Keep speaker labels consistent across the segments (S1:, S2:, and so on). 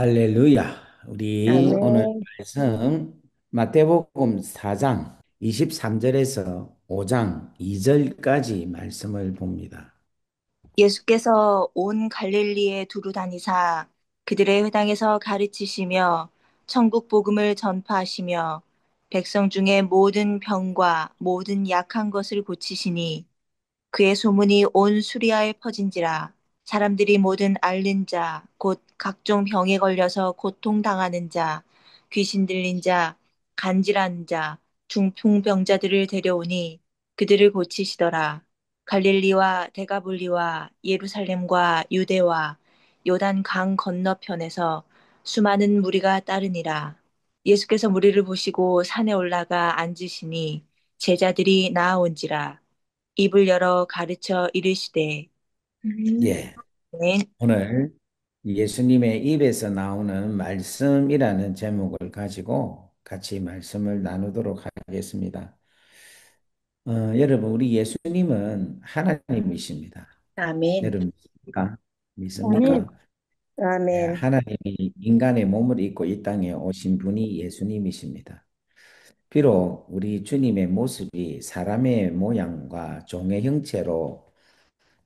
S1: 할렐루야. 우리 오늘
S2: 아멘.
S1: 말씀 마태복음 4장 23절에서 5장 2절까지 말씀을 봅니다.
S2: 예수께서 온 갈릴리에 두루 다니사 그들의 회당에서 가르치시며 천국 복음을 전파하시며 백성 중에 모든 병과 모든 약한 것을 고치시니 그의 소문이 온 수리아에 퍼진지라. 사람들이 모든 앓는 자, 곧 각종 병에 걸려서 고통당하는 자, 귀신 들린 자, 간질하는 자, 중풍병자들을 데려오니 그들을 고치시더라. 갈릴리와 데가볼리와 예루살렘과 유대와 요단 강 건너편에서 수많은 무리가 따르니라. 예수께서 무리를 보시고 산에 올라가 앉으시니 제자들이 나아온지라. 입을 열어 가르쳐 이르시되
S1: 예.
S2: 아멘.
S1: 오늘 예수님의 입에서 나오는 말씀이라는 제목을 가지고 같이 말씀을 나누도록 하겠습니다. 여러분, 우리 예수님은 하나님이십니다.
S2: 아멘.
S1: 여러분 믿습니까?
S2: 아멘.
S1: 믿습니까? 예,
S2: 아멘.
S1: 하나님이 인간의 몸을 입고 이 땅에 오신 분이 예수님이십니다. 비록 우리 주님의 모습이 사람의 모양과 종의 형체로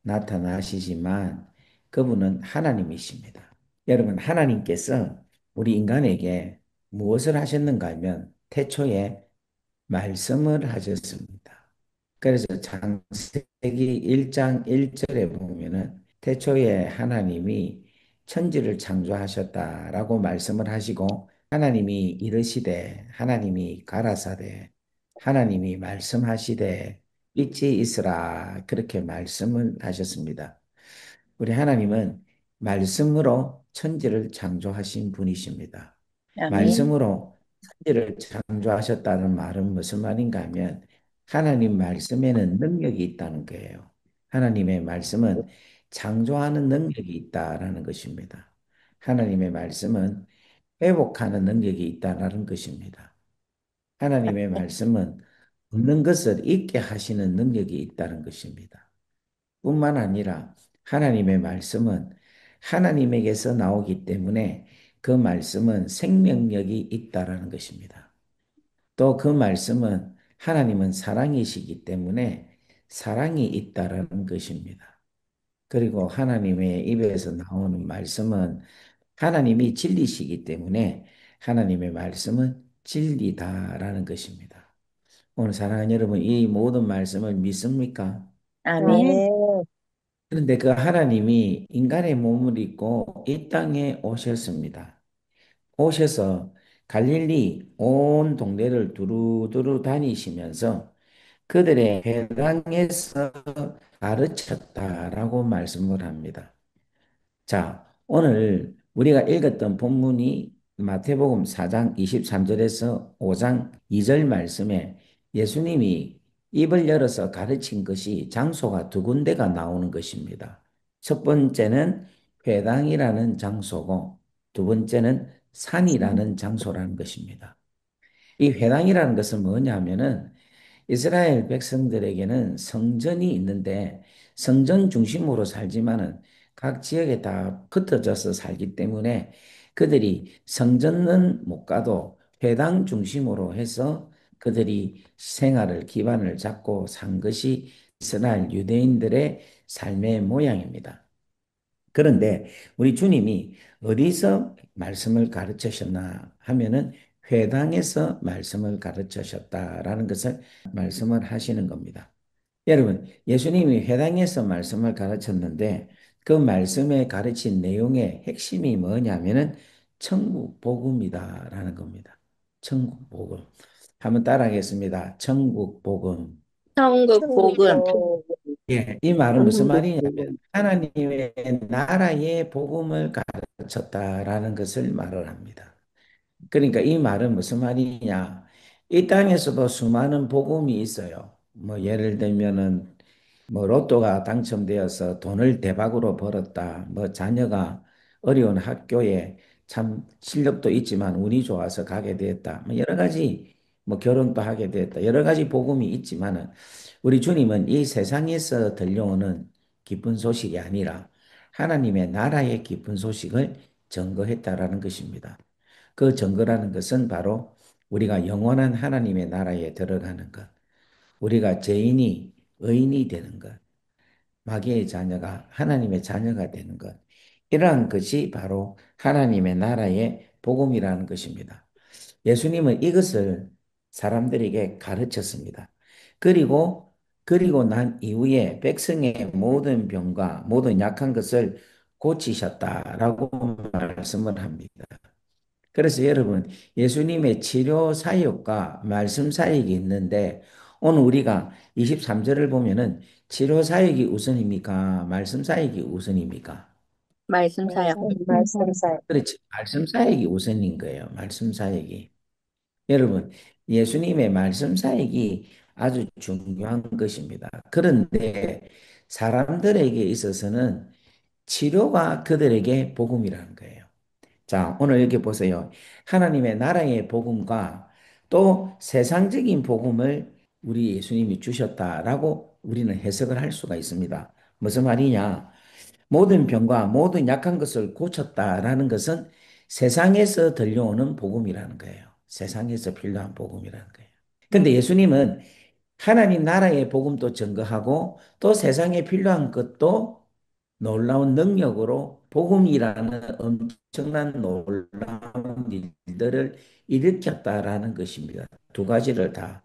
S1: 나타나시지만 그분은 하나님이십니다. 여러분, 하나님께서 우리 인간에게 무엇을 하셨는가 하면 태초에 말씀을 하셨습니다. 그래서 창세기 1장 1절에 보면은 태초에 하나님이 천지를 창조하셨다라고 말씀을 하시고 하나님이 이르시되 하나님이 가라사대 하나님이 말씀하시되 빛이 있으라 그렇게 말씀을 하셨습니다. 우리 하나님은 말씀으로 천지를 창조하신 분이십니다.
S2: 아멘.
S1: 말씀으로 천지를 창조하셨다는 말은 무슨 말인가 하면 하나님 말씀에는 능력이 있다는 거예요. 하나님의 말씀은 창조하는 능력이 있다라는 것입니다. 하나님의 말씀은 회복하는 능력이 있다라는 것입니다. 하나님의 말씀은 없는 것을 있게 하시는 능력이 있다는 것입니다. 뿐만 아니라 하나님의 말씀은 하나님에게서 나오기 때문에 그 말씀은 생명력이 있다라는 것입니다. 또 그 말씀은 하나님은 사랑이시기 때문에 사랑이 있다라는 것입니다. 그리고 하나님의 입에서 나오는 말씀은 하나님이 진리시기 때문에 하나님의 말씀은 진리다라는 것입니다. 오늘 사랑하는 여러분, 이 모든 말씀을 믿습니까?
S2: 아멘.
S3: 아멘.
S1: 그런데 그 하나님이 인간의 몸을 입고 이 땅에 오셨습니다. 오셔서 갈릴리 온 동네를 두루두루 다니시면서 그들의 회당에서 가르쳤다라고 말씀을 합니다. 자, 오늘 우리가 읽었던 본문이 마태복음 4장 23절에서 5장 2절 말씀에 예수님이 입을 열어서 가르친 것이 장소가 두 군데가 나오는 것입니다. 첫 번째는 회당이라는 장소고 두 번째는 산이라는 장소라는 것입니다. 이 회당이라는 것은 뭐냐면은 이스라엘 백성들에게는 성전이 있는데 성전 중심으로 살지만은 각 지역에 다 흩어져서 살기 때문에 그들이 성전은 못 가도 회당 중심으로 해서 그들이 생활을 기반을 잡고 산 것이 이스라엘 유대인들의 삶의 모양입니다. 그런데 우리 주님이 어디서 말씀을 가르치셨나 하면은 회당에서 말씀을 가르치셨다라는 것을 말씀을 하시는 겁니다. 여러분, 예수님이 회당에서 말씀을 가르쳤는데 그 말씀에 가르친 내용의 핵심이 뭐냐면은 천국 복음이다라는 겁니다. 천국 복음. 한번 따라하겠습니다. 천국 복음.
S2: 천국 복음.
S3: 천국.
S1: 예, 이 말은 무슨
S3: 천국.
S1: 말이냐면 하나님의 나라의 복음을 가르쳤다라는 것을 말을 합니다. 그러니까 이 말은 무슨 말이냐? 이 땅에서도 수많은 복음이 있어요. 뭐 예를 들면은 뭐 로또가 당첨되어서 돈을 대박으로 벌었다. 뭐 자녀가 어려운 학교에 참 실력도 있지만 운이 좋아서 가게 되었다. 뭐 여러 가지 뭐 결혼도 하게 되었다. 여러 가지 복음이 있지만은 우리 주님은 이 세상에서 들려오는 기쁜 소식이 아니라 하나님의 나라의 기쁜 소식을 증거했다라는 것입니다. 그 증거라는 것은 바로 우리가 영원한 하나님의 나라에 들어가는 것, 우리가 죄인이 의인이 되는 것, 마귀의 자녀가 하나님의 자녀가 되는 것, 이러한 것이 바로 하나님의 나라의 복음이라는 것입니다. 예수님은 이것을 사람들에게 가르쳤습니다. 그리고 난 이후에 백성의 모든 병과 모든 약한 것을 고치셨다라고 말씀을 합니다. 그래서 여러분, 예수님의 치료 사역과 말씀 사역이 있는데, 오늘 우리가 23절을 보면은 치료 사역이 우선입니까? 말씀 사역이 우선입니까?
S2: 말씀 사역.
S3: 말씀사요.
S1: 그렇지. 말씀 사역이 우선인 거예요. 말씀 사역이. 여러분, 예수님의 말씀 사역이 아주 중요한 것입니다. 그런데 사람들에게 있어서는 치료가 그들에게 복음이라는 거예요. 자, 오늘 여기 보세요. 하나님의 나라의 복음과 또 세상적인 복음을 우리 예수님이 주셨다라고 우리는 해석을 할 수가 있습니다. 무슨 말이냐? 모든 병과 모든 약한 것을 고쳤다라는 것은 세상에서 들려오는 복음이라는 거예요. 세상에서 필요한 복음이라는 거예요. 근데 예수님은 하나님 나라의 복음도 증거하고 또 세상에 필요한 것도 놀라운 능력으로 복음이라는 엄청난 놀라운 일들을 일으켰다라는 것입니다. 두 가지를 다.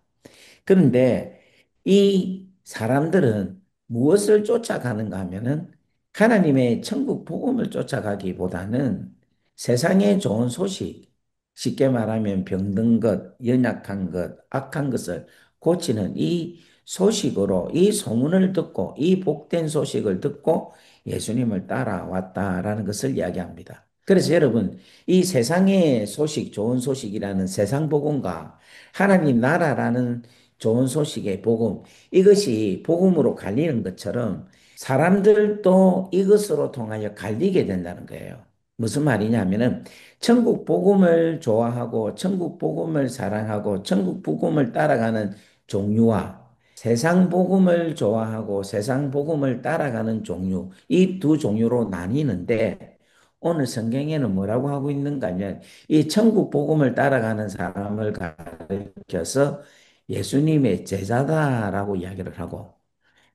S1: 그런데 이 사람들은 무엇을 쫓아가는가 하면은 하나님의 천국 복음을 쫓아가기보다는 세상의 좋은 소식, 쉽게 말하면 병든 것, 연약한 것, 악한 것을 고치는 이 소식으로 이 소문을 듣고 이 복된 소식을 듣고 예수님을 따라왔다라는 것을 이야기합니다. 그래서 여러분, 이 세상의 소식, 좋은 소식이라는 세상 복음과 하나님 나라라는 좋은 소식의 복음, 이것이 복음으로 갈리는 것처럼 사람들도 이것으로 통하여 갈리게 된다는 거예요. 무슨 말이냐면은 천국 복음을 좋아하고 천국 복음을 사랑하고 천국 복음을 따라가는 종류와 세상 복음을 좋아하고 세상 복음을 따라가는 종류, 이 두 종류로 나뉘는데 오늘 성경에는 뭐라고 하고 있는가 하면 이 천국 복음을 따라가는 사람을 가르쳐서 예수님의 제자다라고 이야기를 하고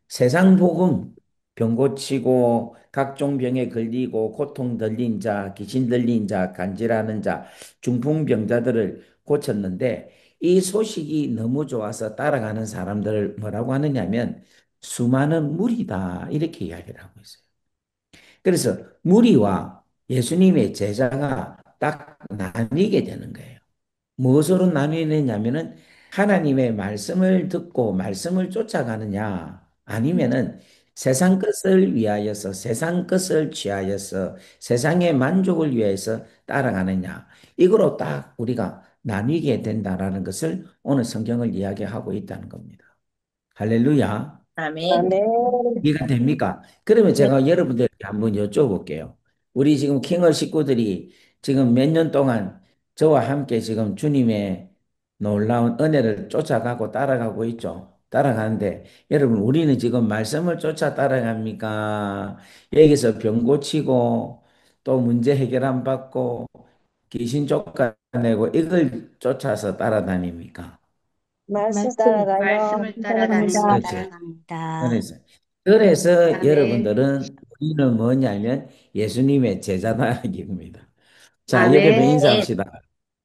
S1: 세상 복음 병 고치고 각종 병에 걸리고 고통 들린 자, 귀신 들린 자, 간질하는 자, 중풍병자들을 고쳤는데 이 소식이 너무 좋아서 따라가는 사람들을 뭐라고 하느냐면 수많은 무리다 이렇게 이야기를 하고 있어요. 그래서 무리와 예수님의 제자가 딱 나뉘게 되는 거예요. 무엇으로 나뉘느냐면은 하나님의 말씀을 듣고 말씀을 쫓아가느냐 아니면은 세상 것을 위하여서 세상 것을 취하여서 세상의 만족을 위해서 따라가느냐 이거로 딱 우리가 나뉘게 된다라는 것을 오늘 성경을 이야기하고 있다는 겁니다. 할렐루야.
S2: 아멘.
S3: 아멘.
S1: 이해가 됩니까? 그러면
S2: 네.
S1: 제가 여러분들께 한번 여쭤볼게요. 우리 지금 킹을 식구들이 지금 몇 년 동안 저와 함께 지금 주님의 놀라운 은혜를 쫓아가고 따라가고 있죠. 따라가는데 여러분 우리는 지금 말씀을 쫓아 따라갑니까? 여기서 병 고치고 또 문제 해결 안 받고 귀신 쫓아내고 이걸 쫓아서 따라다닙니까?
S3: 말씀 따라가요.
S2: 말씀을
S4: 말씀
S2: 따라갑니다.
S1: 그렇죠.
S4: 따라갑니다.
S1: 그래서
S2: 아멘.
S1: 여러분들은 우리는 뭐냐면 예수님의 제자다입니다. 자, 옆에 분
S2: 아멘.
S1: 인사합시다.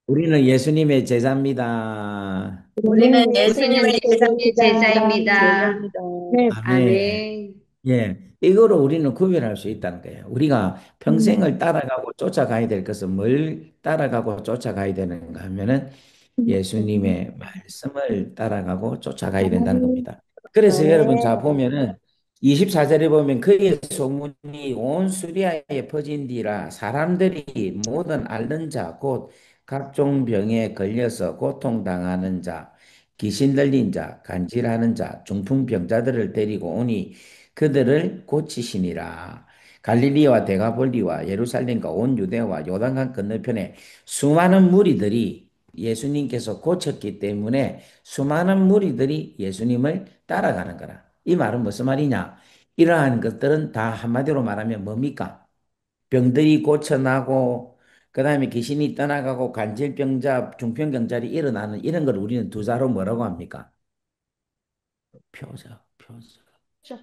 S1: 우리는 예수님의 제자입니다.
S2: 우리는
S3: 우리는
S2: 예수님의
S3: 예수님의
S2: 제자입니다.
S3: 제자입니다. 네.
S1: 아멘.
S2: 아멘.
S1: 예, 이거로 우리는 구별할 수 있다는 거예요. 우리가 평생을 따라가고 쫓아가야 될 것은 뭘 따라가고 쫓아가야 되는가 하면은 예수님의 말씀을 따라가고 쫓아가야 된다는 겁니다. 그래서 여러분 자
S3: 아멘.
S1: 보면은 24절에 보면 그의 소문이 온 수리아에 퍼진디라 사람들이 모든 앓는 자 곧 각종 병에 걸려서 고통당하는 자 귀신 들린 자 간질하는 자 중풍병자들을 데리고 오니 그들을 고치시니라. 갈릴리와 데가볼리와 예루살렘과 온 유대와 요단강 건너편에 수많은 무리들이 예수님께서 고쳤기 때문에 수많은 무리들이 예수님을 따라가는 거라. 이 말은 무슨 말이냐? 이러한 것들은 다 한마디로 말하면 뭡니까? 병들이 고쳐나고 그다음에 귀신이 떠나가고 간질병자, 중풍병자리 일어나는 이런 걸 우리는 두 자로 뭐라고 합니까? 표적, 표적.
S2: 표적?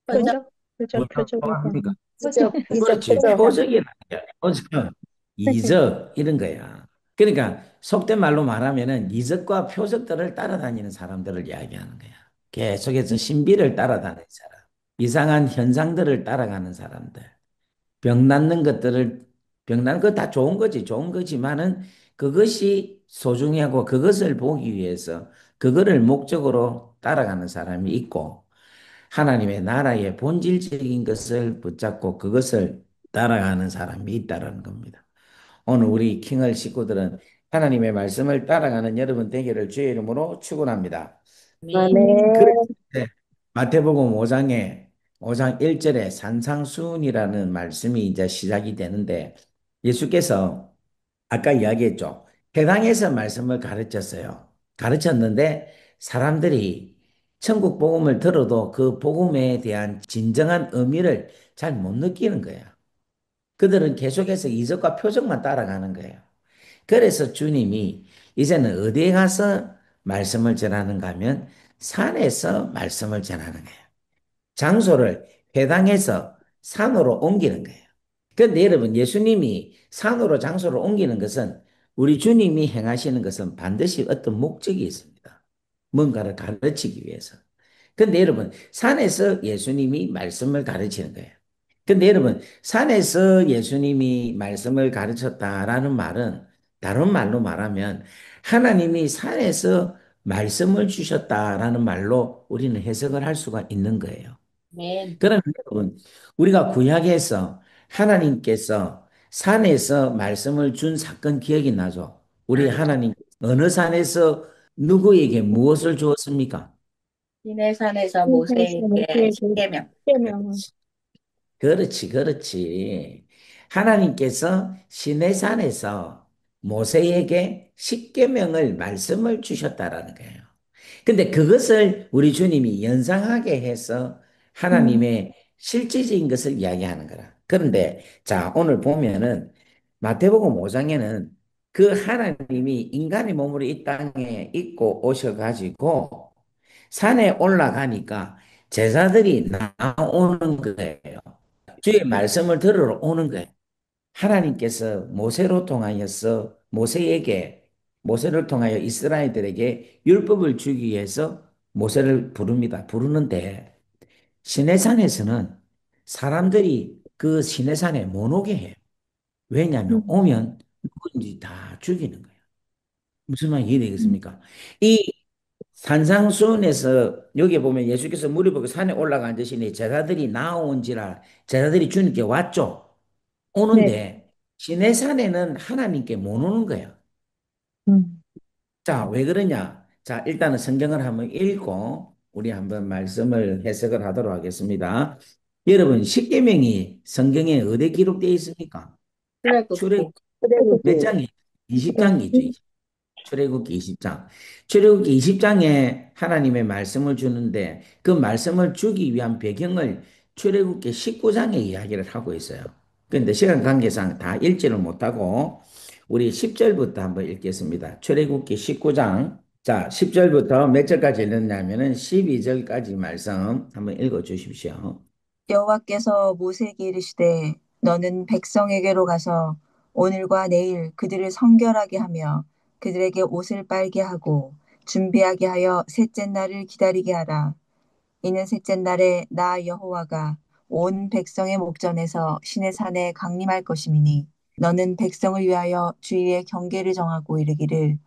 S3: 표적? 표적,
S1: 뭐라고
S3: 표적이다.
S1: 합니까?
S3: 이적,
S1: 그렇지.
S3: 표적.
S1: 표적이라는 게 표적, 이적 이런 거야. 그러니까 속된 말로 말하면은 이적과 표적들을 따라다니는 사람들을 이야기하는 거야. 계속해서 신비를 따라다니는 사람, 이상한 현상들을 따라가는 사람들, 병 낫는 것들을 병 낫는 거 다 좋은 거지, 좋은 거지만은 그것이 소중하고 그것을 보기 위해서 그거를 목적으로 따라가는 사람이 있고 하나님의 나라의 본질적인 것을 붙잡고 그것을 따라가는 사람이 있다라는 겁니다. 오늘 우리 킹을 식구들은 하나님의 말씀을 따라가는 여러분 되기를 주의 이름으로 축원합니다. 그럴
S3: 아멘.
S1: 때 마태복음 5장에 5장 1절에 산상수훈이라는 말씀이 이제 시작이 되는데 예수께서 아까 이야기했죠. 회당에서 말씀을 가르쳤어요. 가르쳤는데 사람들이 천국 복음을 들어도 그 복음에 대한 진정한 의미를 잘 못 느끼는 거예요. 그들은 계속해서 이적과 표적만 따라가는 거예요. 그래서 주님이 이제는 어디에 가서 말씀을 전하는가 하면 산에서 말씀을 전하는 거예요. 장소를 회당에서 산으로 옮기는 거예요. 그런데 여러분, 예수님이 산으로 장소를 옮기는 것은 우리 주님이 행하시는 것은 반드시 어떤 목적이 있습니다. 뭔가를 가르치기 위해서. 근데 여러분, 산에서 예수님이 말씀을 가르치는 거예요. 근데 여러분, 산에서 예수님이 말씀을 가르쳤다라는 말은 다른 말로 말하면 하나님이 산에서 말씀을 주셨다라는 말로 우리는 해석을 할 수가 있는 거예요.
S2: 네.
S1: 그러면 여러분, 우리가 구약에서 하나님께서 산에서 말씀을 준 사건 기억이 나죠? 우리 하나님 어느 산에서 누구에게 무엇을 주었습니까?
S2: 시내산에서
S3: 신성성
S2: 모세에게
S3: 모세에게
S2: 십계명.
S3: 십계명을.
S1: 그렇지, 그렇지. 하나님께서 시내산에서 모세에게 십계명을 말씀을 주셨다라는 거예요. 근데 그것을 우리 주님이 연상하게 해서 하나님의 실질적인 것을 이야기하는 거라. 그런데 자, 오늘 보면은 마태복음 5장에는 그 하나님이 인간의 몸으로 이 땅에 있고 오셔가지고 산에 올라가니까 제자들이 나오는 거예요. 주의 말씀을 들으러 오는 거예요. 하나님께서 모세로 통하여서 모세를 통하여 이스라엘들에게 율법을 주기 위해서 모세를 부릅니다. 부르는데 시내산에서는 사람들이 그 시내산에 못 오게 해요. 왜냐하면 오면 누군지 다 죽이는 거예요. 무슨 말이 이해되겠습니까? 이 산상수훈에서 여기 보면 예수께서 무리 보고 산에 올라가 앉으시니 제자들이 나온지라 제자들이 주님께 왔죠.
S3: 네.
S1: 오는데 시내산에는 하나님께 못 오는 거야.
S3: 음.
S1: 자, 왜 그러냐? 자, 일단은 성경을 한번 읽고 우리 한번 말씀을 해석을 하도록 하겠습니다. 여러분, 십계명이 성경에 어디 기록되어 있습니까? 출애굽
S2: 출애굽기.
S1: 몇
S3: 그대로
S1: 장이? 20장이죠. 출애굽기 20장. 출애굽기 20장에 하나님의 말씀을 주는데 그 말씀을 주기 위한 배경을 출애굽기 19장에 이야기를 하고 있어요. 그런데 시간 관계상 다 읽지를 못하고 우리 10절부터 한번 읽겠습니다. 출애굽기 19장. 자, 10절부터 몇 절까지 읽었냐면은 12절까지 말씀 한번 읽어 주십시오.
S4: 여호와께서 모세에게 이르시되 너는 백성에게로 가서 오늘과 내일 그들을 성결하게 하며 그들에게 옷을 빨게 하고 준비하게 하여 셋째 날을 기다리게 하라. 이는 셋째 날에 나 여호와가 온 백성의 목전에서 시내 산에 강림할 것임이니 너는 백성을 위하여 주일의 경계를 정하고 이르기를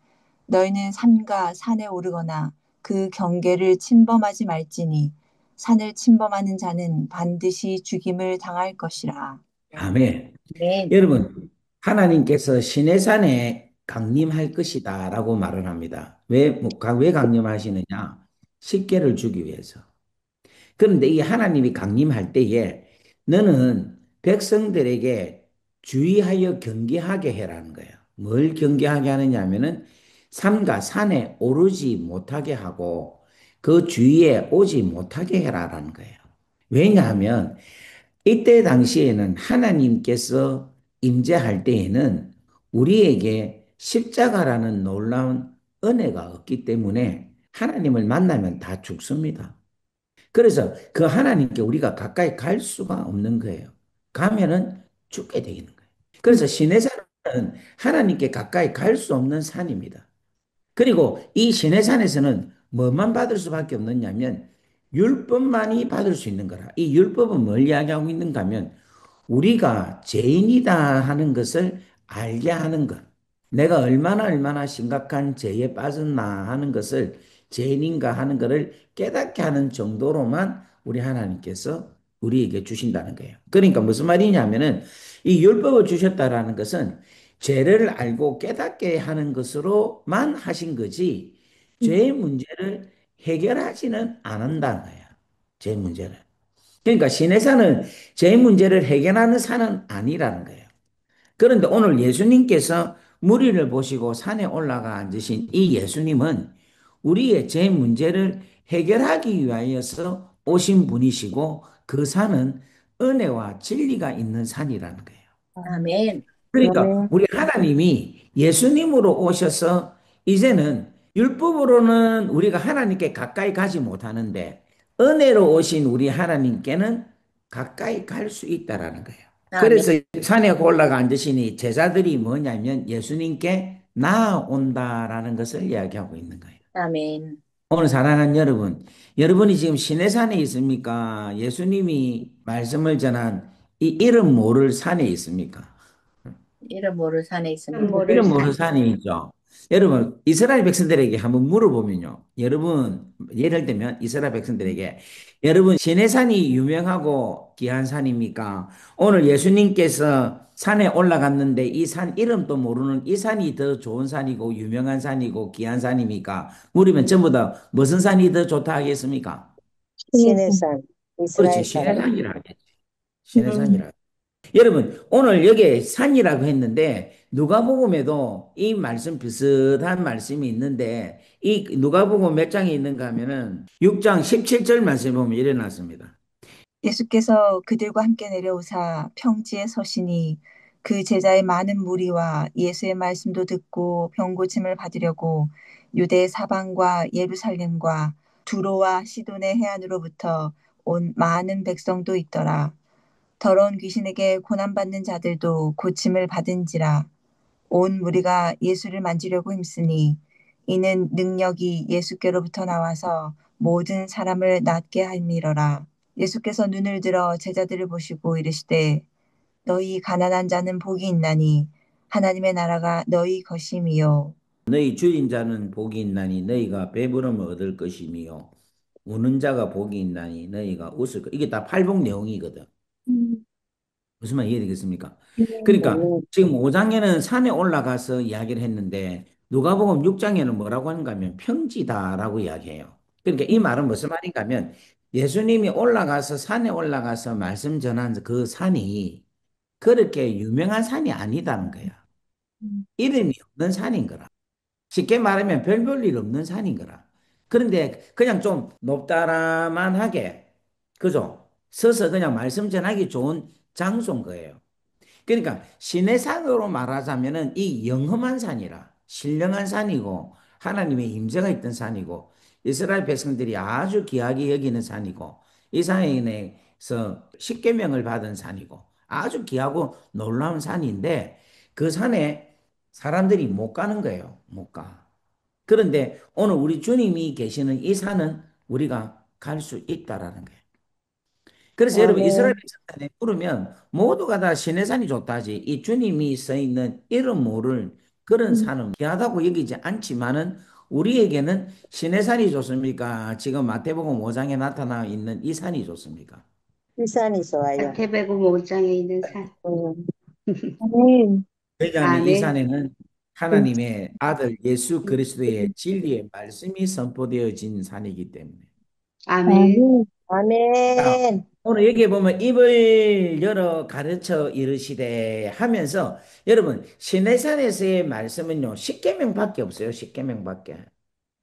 S4: 너희는 삼가 산에 오르거나 그 경계를 침범하지 말지니 산을 침범하는 자는 반드시 죽임을 당할 것이라.
S1: 아멘.
S2: 네.
S1: 여러분, 하나님께서 시내산에 강림할 것이다 라고 말을 합니다. 왜 강림하시느냐? 십계를 주기 위해서. 그런데 이 하나님이 강림할 때에 너는 백성들에게 주의하여 경계하게 해라는 거예요. 뭘 경계하게 하느냐 하면은 삼가 산에 오르지 못하게 하고 그 주위에 오지 못하게 해라라는 거예요. 왜냐하면 이때 당시에는 하나님께서 임재할 때에는 우리에게 십자가라는 놀라운 은혜가 없기 때문에 하나님을 만나면 다 죽습니다. 그래서 그 하나님께 우리가 가까이 갈 수가 없는 거예요. 가면은 죽게 되는 거예요. 그래서 신의 산은 하나님께 가까이 갈 수 없는 산입니다. 그리고 이 신의 산에서는 뭐만 받을 수밖에 없느냐면 율법만이 받을 수 있는 거라. 이 율법은 뭘 이야기하고 있는가 하면 우리가 죄인이다 하는 것을 알게 하는 것. 내가 얼마나 심각한 죄에 빠졌나 하는 것을 죄인인가 하는 것을 깨닫게 하는 정도로만 우리 하나님께서 우리에게 주신다는 거예요. 그러니까 무슨 말이냐면은 이 율법을 주셨다라는 것은 죄를 알고 깨닫게 하는 것으로만 하신 거지 죄의 문제를 해결하지는 않는다는 거예요. 죄 문제를. 그러니까 신의 산은 제 문제를 해결하는 산은 아니라는 거예요. 그런데 오늘 예수님께서 무리를 보시고 산에 올라가 앉으신 이 예수님은 우리의 제 문제를 해결하기 위하여서 오신 분이시고 그 산은 은혜와 진리가 있는 산이라는 거예요.
S2: 아멘.
S1: 그러니까
S3: 아멘.
S1: 우리 하나님이 예수님으로 오셔서 이제는 율법으로는 우리가 하나님께 가까이 가지 못하는데 은혜로 오신 우리 하나님께는 가까이 갈 수 있다라는 거예요.
S2: 아멘.
S1: 그래서 산에 올라가 앉으시니 제자들이 뭐냐면 예수님께 나아온다라는 것을 이야기하고 있는 거예요.
S2: 아멘.
S1: 오늘 사랑하는 여러분, 여러분이 지금 시내산에 있습니까? 예수님이 말씀을 전한 이 이름 모를 산에 있습니까?
S2: 이름 모를 산에 있습니다.
S1: 이름 모를 산이 있죠. 여러분, 이스라엘 백성들에게 한번 물어보면요. 여러분, 예를 들면 이스라엘 백성들에게 여러분, 시내산이 유명하고 귀한 산입니까? 오늘 예수님께서 산에 올라갔는데 이 산 이름도 모르는 이 산이 더 좋은 산이고 유명한 산이고 귀한 산입니까? 물으면 전부 다 무슨 산이 더 좋다 하겠습니까?
S3: 신의 산.
S4: 시내산,
S1: 그렇지,
S4: 이스라엘 산.
S1: 시내산이라 하겠지.
S3: 음.
S1: 시내산이라. 여러분, 오늘 여기에 산이라고 했는데, 누가복음에도 이 말씀 비슷한 말씀이 있는데, 이 누가복음 몇 장에 있는가 하면은 6장 17절 말씀 보면 이래 놨습니다.
S4: 예수께서 그들과 함께 내려오사 평지에 서시니 그 제자의 많은 무리와 예수의 말씀도 듣고 병고침을 받으려고 유대 사방과 예루살렘과 두로와 시돈의 해안으로부터 온 많은 백성도 있더라. 더러운 귀신에게 고난받는 자들도 고침을 받은지라. 온 무리가 예수를 만지려고 힘쓰니 이는 능력이 예수께로부터 나와서 모든 사람을 낫게 함이러라. 예수께서 눈을 들어 제자들을 보시고 이르시되 너희 가난한 자는 복이 있나니 하나님의 나라가 너희 것임이요.
S1: 너희 주인 자는 복이 있나니 너희가 배부름을 얻을 것이며, 우는 자가 복이 있나니 너희가 웃을 것. 이게 다 팔복 내용이거든.
S3: 음.
S1: 무슨 말 이해되겠습니까? 그러니까
S3: 아멘.
S1: 지금 5장에는 산에 올라가서 이야기를 했는데 누가복음 6장에는 뭐라고 하는가 하면 평지다라고 이야기해요. 그러니까 이 말은 무슨 말인가 하면 예수님이 올라가서 산에 올라가서 말씀 전한 그 산이 그렇게 유명한 산이 아니다는 거야.
S3: 음.
S1: 이름이 없는 산인 거라. 쉽게 말하면 별 볼 일 없는 산인 거라. 그런데 그냥 좀 높다라만하게 그죠? 서서 그냥 말씀 전하기 좋은 장소인 거예요. 그러니까 신의 산으로 말하자면은 이 영험한 산이라 신령한 산이고 하나님의 임재가 있던 산이고 이스라엘 백성들이 아주 귀하게 여기는 산이고 이 산에서 십계명을 받은 산이고 아주 귀하고 놀라운 산인데 그 산에 사람들이 못 가는 거예요. 못 가. 그런데 오늘 우리 주님이 계시는 이 산은 우리가 갈 수 있다라는 거예요. 그래서 여러분 이스라엘
S3: 아멘.
S1: 백성들이 부르면 모두가 다 시내산이 좋다지 이 주님이 써 있는 이름 모를 그런
S3: 음.
S1: 산은 귀하다고 여기지 않지만은 우리에게는 시내산이 좋습니까? 지금 마태복음 5장에 나타나 있는 이 산이 좋습니까?
S3: 이 산이 좋아요.
S5: 마태복음 5장에 있는 산.
S3: 음. 아멘.
S1: 왜냐하면 이
S5: 아멘.
S1: 산에는
S3: 음.
S1: 하나님의 아들 예수 그리스도의 진리의 말씀이 선포되어진 산이기 때문에.
S5: 아멘.
S3: 아멘.
S1: 자,
S3: 아멘.
S1: 오늘 여기에 보면 입을 열어 가르쳐 이르시되 하면서 여러분 시내산에서의 말씀은요 십계명밖에 없어요. 십계명밖에.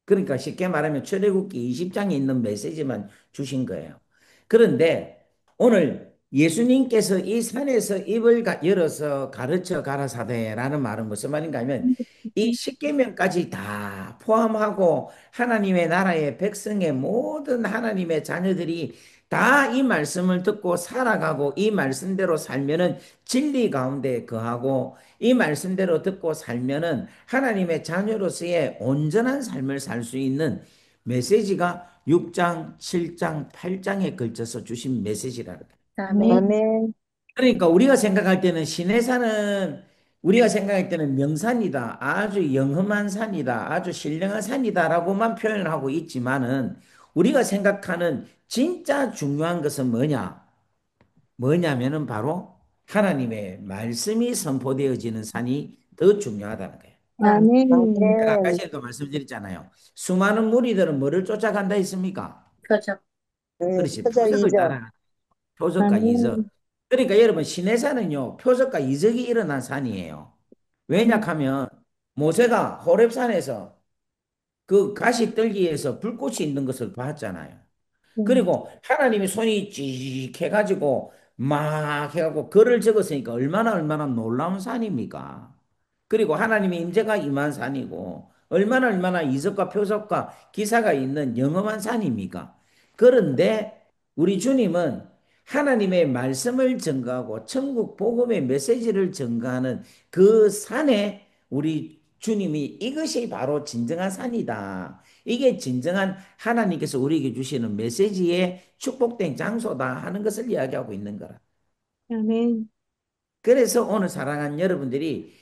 S1: 그러니까 쉽게 말하면 출애굽기 20장에 있는 메시지만 주신 거예요. 그런데 오늘 예수님께서 이 산에서 입을 열어서 가르쳐 가라사대라는 말은 무슨 말인가 하면 이 십계명까지 다 포함하고 하나님의 나라의 백성의 모든 하나님의 자녀들이 다 이 말씀을 듣고 살아가고 이 말씀대로 살면은 진리 가운데 거하고 이 말씀대로 듣고 살면은 하나님의 자녀로서의 온전한 삶을 살 수 있는 메시지가 6장, 7장, 8장에 걸쳐서 주신 메시지라는 거예요.
S2: 아멘.
S3: 아멘.
S1: 그러니까 우리가 생각할 때는 시내산은 우리가 생각할 때는 명산이다. 아주 영험한 산이다. 아주 신령한 산이다라고만 표현을 하고 있지만은 우리가 생각하는 진짜 중요한 것은 뭐냐면은 바로 하나님의 말씀이 선포되어지는 산이 더 중요하다는 거예요.
S3: 아멘.
S1: 제가 아까 전에도 말씀드렸잖아요. 수많은 무리들은 뭐를 쫓아간다 했습니까?
S2: 표적.
S1: 그렇지. 표적을
S3: 표적이죠.
S1: 따라 표적과 이적.
S3: 아멘.
S1: 그러니까 여러분 시내산은요 표적과 이적이 일어난 산이에요. 왜냐 하면 모세가 호렙산에서 그 가시 떨기에서 불꽃이 있는 것을 봤잖아요. 그리고 하나님이 손이 찌익 해가지고 막 해가지고 글을 적었으니까 얼마나 놀라운 산입니까? 그리고 하나님의 임재가 임한 산이고 얼마나 이적과 표적과 기사가 있는 영험한 산입니까? 그런데 우리 주님은 하나님의 말씀을 전가하고 천국 복음의 메시지를 전가하는 그 산에 우리 주님이 이것이 바로 진정한 산이다. 이게 진정한 하나님께서 우리에게 주시는 메시지의 축복된 장소다 하는 것을 이야기하고 있는 거라.
S3: 아멘.
S1: 그래서 오늘 사랑하는 여러분들이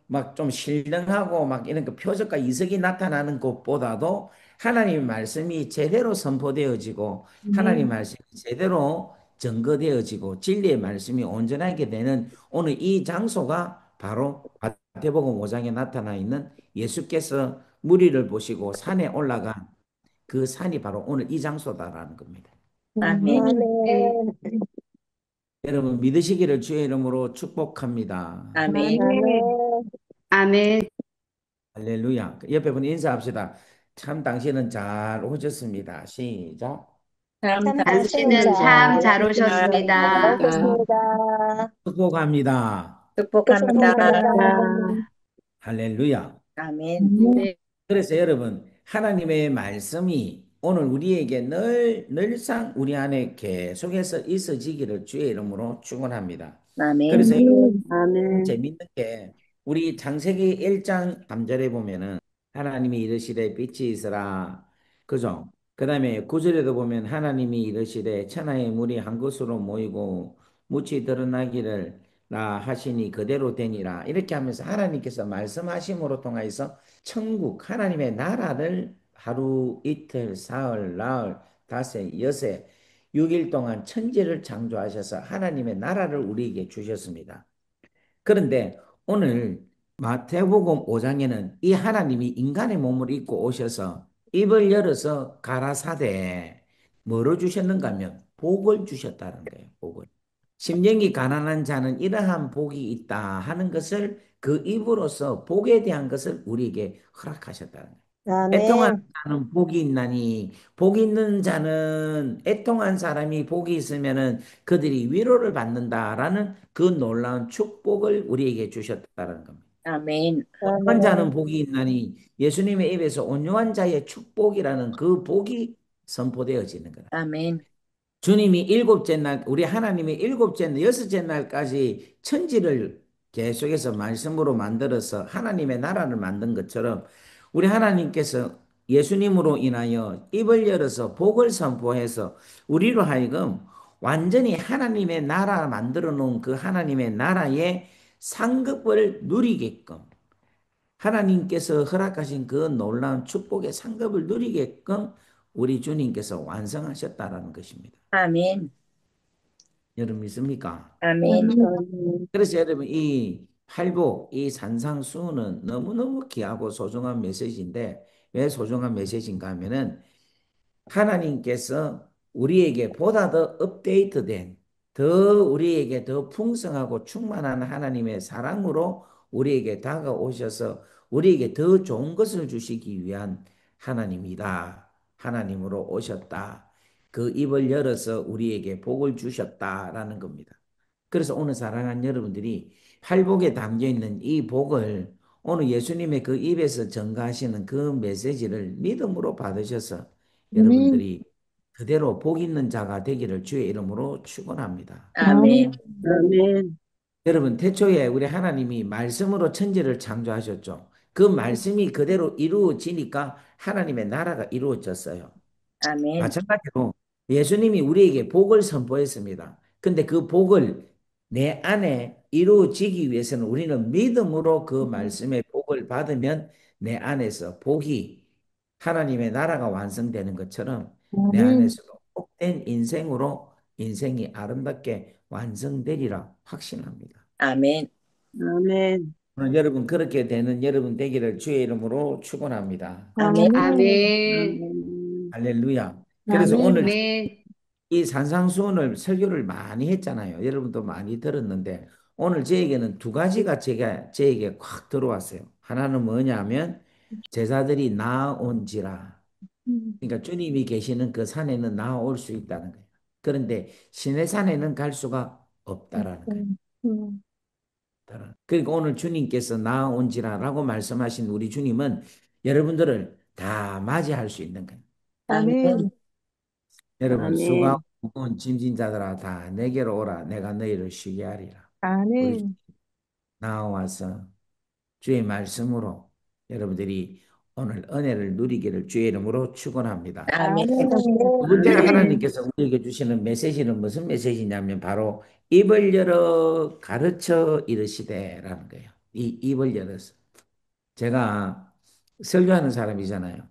S1: 막 좀 신령하고 막 이런 그 표적과 이석이 나타나는 것보다도 하나님의 말씀이 제대로 선포되어지고 하나님의 말씀이 제대로 증거되어지고 진리의 말씀이 온전하게 되는 오늘 이 장소가 바로 마태복음 5장에 나타나 있는 예수께서 무리를 보시고 산에 올라간 그 산이 바로 오늘 이 장소다라는 겁니다.
S2: 아멘.
S3: 아멘.
S1: 여러분 믿으시기를 주의 이름으로 축복합니다.
S2: 아멘.
S3: 아멘.
S5: 아멘.
S1: 할렐루야. 옆에 분 인사합시다. 참 당신은 잘 오셨습니다. 시작.
S2: 참
S3: 참
S2: 당신은
S3: 당신은
S5: 당신은 참
S3: 잘
S5: 잘
S2: 잘하셨습니다.
S5: 오셨습니다.
S3: 오셨습니다.
S1: 축복합니다.
S2: 축복합니다.
S3: 축복합니다.
S1: 할렐루야.
S2: 아멘.
S5: 네.
S1: 그래서 여러분, 하나님의 말씀이 오늘 우리에게 늘상 우리 안에 계속해서 있어지기를 주의 이름으로 축원합니다.
S2: 아멘.
S1: 그래서
S5: 아멘.
S1: 재밌는 게 우리 창세기 1장 3절에 보면은 하나님이 이르시되 빛이 있으라. 그죠? 그다음에 9절에도 보면 하나님이 이르시되 천하의 물이 한 곳으로 모이고 묻이 드러나기를 라 하시니 그대로 되니라. 이렇게 하면서 하나님께서 말씀하심으로 통하여서 천국 하나님의 나라를 하루 이틀 사흘 나흘 닷새 여새 6일 동안 천지를 창조하셔서 하나님의 나라를 우리에게 주셨습니다. 그런데 오늘 마태복음 5장에는 이 하나님이 인간의 몸을 입고 오셔서 입을 열어서 가라사대 뭐로 주셨는가 하면 복을 주셨다는 거예요. 복을. 심령이 가난한 자는 이러한 복이 있다 하는 것을 그 입으로서 복에 대한 것을 우리에게 허락하셨다는 거예요. 애통하는
S3: 아멘.
S1: 자는 복이 있나니 복 있는 자는 애통한 사람이 복이 있으면은 그들이 위로를 받는다라는 그 놀라운 축복을 우리에게 주셨다는 겁니다.
S2: 아멘.
S1: 온유한 자는
S3: 아멘.
S1: 복이 있나니 예수님의 입에서 온유한 자의 축복이라는 그 복이 선포되어지는 거다.
S2: 아멘.
S1: 주님이 일곱째 날, 우리 하나님이 일곱째 날, 여섯째 날까지 천지를 계속해서 말씀으로 만들어서 하나님의 나라를 만든 것처럼 우리 하나님께서 예수님으로 인하여 입을 열어서 복을 선포해서 우리로 하여금 완전히 하나님의 나라 만들어 놓은 그 하나님의 나라의 상급을 누리게끔 하나님께서 허락하신 그 놀라운 축복의 상급을 누리게끔 우리 주님께서 완성하셨다라는 것입니다.
S2: 아멘.
S1: 여러분 믿습니까?
S2: 아멘.
S3: 아멘.
S1: 그래서 여러분 이 팔복, 이 산상수훈은 너무너무 귀하고 소중한 메시지인데 왜 소중한 메시지인가 하면은 하나님께서 우리에게 보다 더 업데이트된 더 우리에게 더 풍성하고 충만한 하나님의 사랑으로 우리에게 다가오셔서 우리에게 더 좋은 것을 주시기 위한 하나님이다. 하나님으로 오셨다. 그 입을 열어서 우리에게 복을 주셨다라는 겁니다. 그래서 오늘 사랑하는 여러분들이 팔복에 담겨 있는 이 복을 오늘 예수님의 그 입에서 전가하시는 그 메시지를 믿음으로 받으셔서
S3: 아멘.
S1: 여러분들이 그대로 복 있는 자가 되기를 주의 이름으로 축원합니다.
S2: 아멘.
S5: 아멘.
S1: 여러분, 태초에 우리 하나님이 말씀으로 천지를 창조하셨죠. 그 말씀이 그대로 이루어지니까 하나님의 나라가 이루어졌어요.
S2: 아멘.
S1: 마찬가지로 예수님이 우리에게 복을 선포했습니다. 근데 그 복을 내 안에 이루어지기 위해서는 우리는 믿음으로 그 말씀의 복을 받으면 내 안에서 복이 하나님의 나라가 완성되는 것처럼 내
S3: 아멘.
S1: 안에서도 복된 인생으로 인생이 아름답게 완성되리라 확신합니다.
S2: 아멘.
S5: 아멘.
S1: 오늘 여러분 그렇게 되는 여러분 되기를 주의 이름으로 축원합니다.
S2: 아멘.
S3: 아멘.
S5: 아멘.
S1: 할렐루야. 그래서
S3: 아멘.
S1: 오늘
S5: 아멘.
S1: 이 산상수훈을 설교를 많이 했잖아요. 여러분도 많이 들었는데 오늘 저에게는 두 가지가 저에게 확 들어왔어요. 하나는 뭐냐면 제자들이 나아온지라. 그러니까 주님이 계시는 그 산에는 나아올 수 있다는 거예요. 그런데 신의 산에는 갈 수가 없다라는 거예요.
S3: 음.
S1: 그러니까 오늘 주님께서 나아온지라라고 말씀하신 우리 주님은 여러분들을 다 맞이할 수 있는 거예요.
S2: 아멘.
S3: 아멘.
S1: 여러분 수고하고
S5: 아멘.
S1: 무거운 짐진 자들아 다 내게로 오라. 내가 너희를 쉬게 하리라. 우리
S3: 아멘.
S1: 나와서 주의 말씀으로 여러분들이 오늘 은혜를 누리기를 주의 이름으로 축원합니다.
S2: 아멘.
S1: 두 번째로
S5: 아멘.
S1: 하나님께서 우리에게 주시는 메시지는 무슨 메시지냐면 바로 입을 열어 가르쳐 이르시되라는 거예요. 이 입을 열어서 제가 설교하는 사람이잖아요.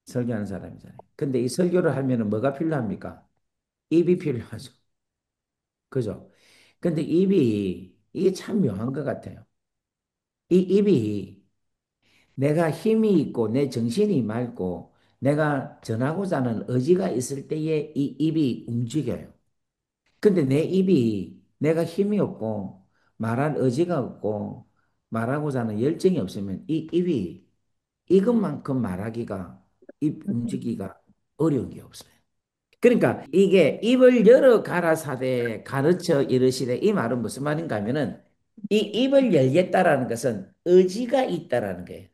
S1: 설교하는 사람이잖아요. 근데 이 설교를 하면은 뭐가 필요합니까? 입이 필요하죠. 그죠? 근데 입이 이게 참 묘한 것 같아요. 이 입이 내가 힘이 있고 내 정신이 맑고 내가 전하고자 하는 의지가 있을 때에 이 입이 움직여요. 근데 내 입이 내가 힘이 없고 말할 의지가 없고 말하고자 하는 열정이 없으면 이 입이 이것만큼 말하기가 입 움직이기가 어려운 게 없어요. 그러니까 이게 입을 열어 가라사대 가르쳐 이르시되 이 말은 무슨 말인가 하면은 이 입을 열겠다라는 것은 의지가 있다라는 거예요.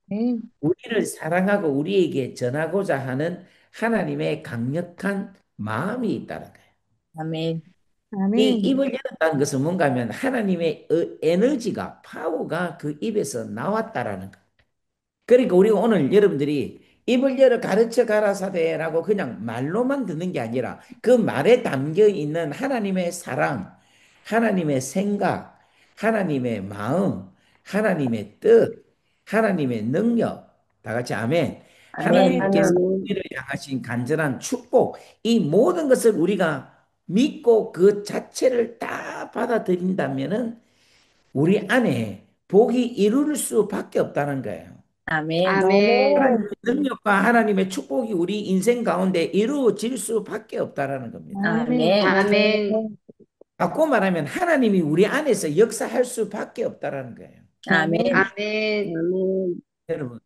S3: 아멘.
S1: 우리를 사랑하고 우리에게 전하고자 하는 하나님의 강력한 마음이 있다는 거예요.
S2: 아멘.
S1: 이
S3: 아멘.
S1: 입을 열었다는 것은 뭔가 하면 하나님의 에너지가 파워가 그 입에서 나왔다라는 거예요. 그러니까 우리가 오늘 여러분들이 입을 열어 가르쳐 가라사대라고 그냥 말로만 듣는 게 아니라 그 말에 담겨 있는 하나님의 사랑, 하나님의 생각, 하나님의 마음, 하나님의 뜻, 하나님의 능력, 다 같이 아멘.
S2: 아멘.
S1: 하나님께서
S5: 아멘.
S1: 우리를 향하신 간절한 축복, 이 모든 것을 우리가 믿고 그 자체를 다 받아들인다면은 우리 안에 복이 이룰 수밖에 없다는 거예요.
S2: 아멘.
S5: 아멘.
S1: 하나님의 능력과 하나님의 축복이 우리 인생 가운데 이루어질 수밖에 없다라는 겁니다.
S3: 아멘.
S2: 아멘.
S5: 아멘.
S1: 바꿔 말하면 하나님이 우리 안에서 역사할 수밖에 없다라는 거예요.
S2: 아멘.
S5: 아멘. 아멘.
S1: 여러분,